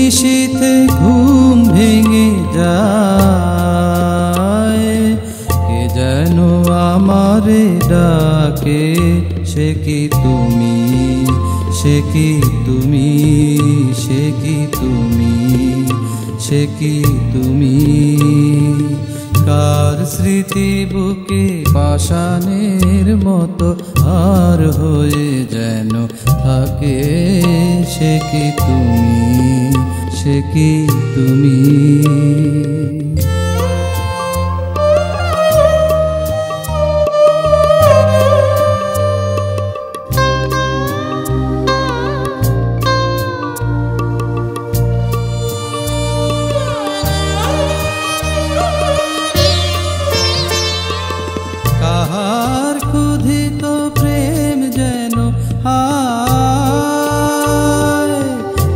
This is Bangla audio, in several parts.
নিশীথে ঘুম ভেঙে যায়, কে যেন আমারে ডাকে, সে কি তুমি, সে কি তুমি, সে কি তুমি, সে কি তুমি। কার স্মৃতি বুকে পাষাণের মতো আর হয়ে যেন থাকে, সে কি তুমি, সে কি তুমি। কাহার ক্ষুধিত প্রেম যেন হায়,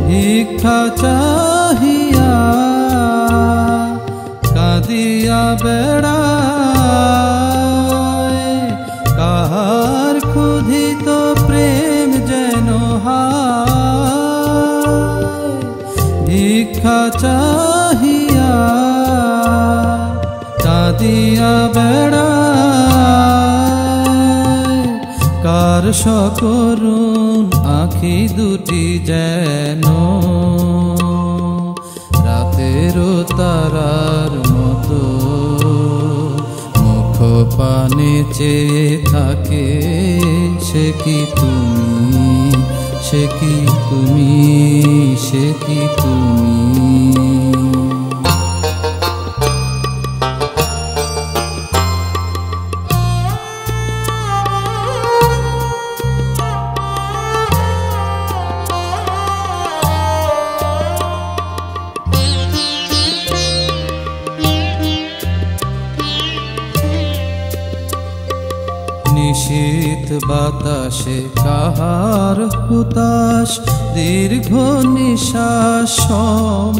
ভিক্ষা চাহিয়া কাঁদিয়া বেড়ায়। কাহার ক্ষুধিত প্রেম যেন হায়, ভিক্ষা চাহিয়া কাঁদিয়া বেড়ায়। কার সকরুণ আঁখি দুটি যেন রাতেরও তারার মতো মুখ পানে চেয়ে থাকে, সে কি তুমি, সে কি তুমি, সে কি তুমি। নিশীথ বাতাসে কাহার হুতাশ, দীর্ঘ নিঃশ্বাস সম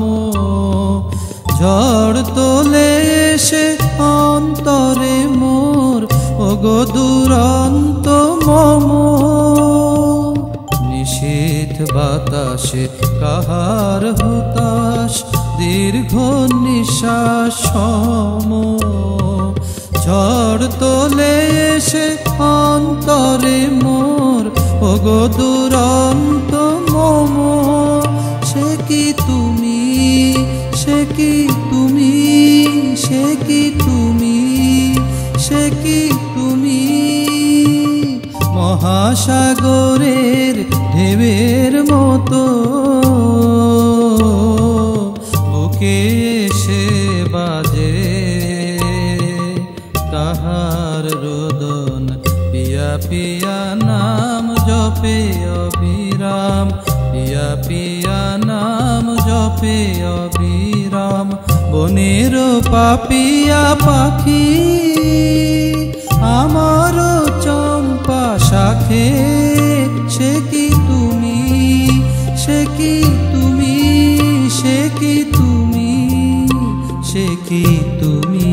ঝড় তোলে এসে অন্তরে মোর, ওগো দুরন্ত মম। নিশীথ বাতাসে কাহার হুতাশ, দীর্ঘ নিঃশ্বাস সম ঝড় তোলে এসে অন্তরে মোর, ওগো দুরন্ত মম। সে কি তুমি, সে কি তুমি, সে কি তুমি, সে কি তুমি। মহাসাগরের ঢেউয়ের মতো বুকে এসে বাজে কাহার রোদন, পিয়া পিয়া নাম জপে অবিরাম, পিয়া পিয়া নাম জপে অবিরাম। বনের পাপিয়া পাখি আমার চম্পা শাখে, সে কি তুমি, সে কি তুমি, সে কি তুমি, সে কি তুমি।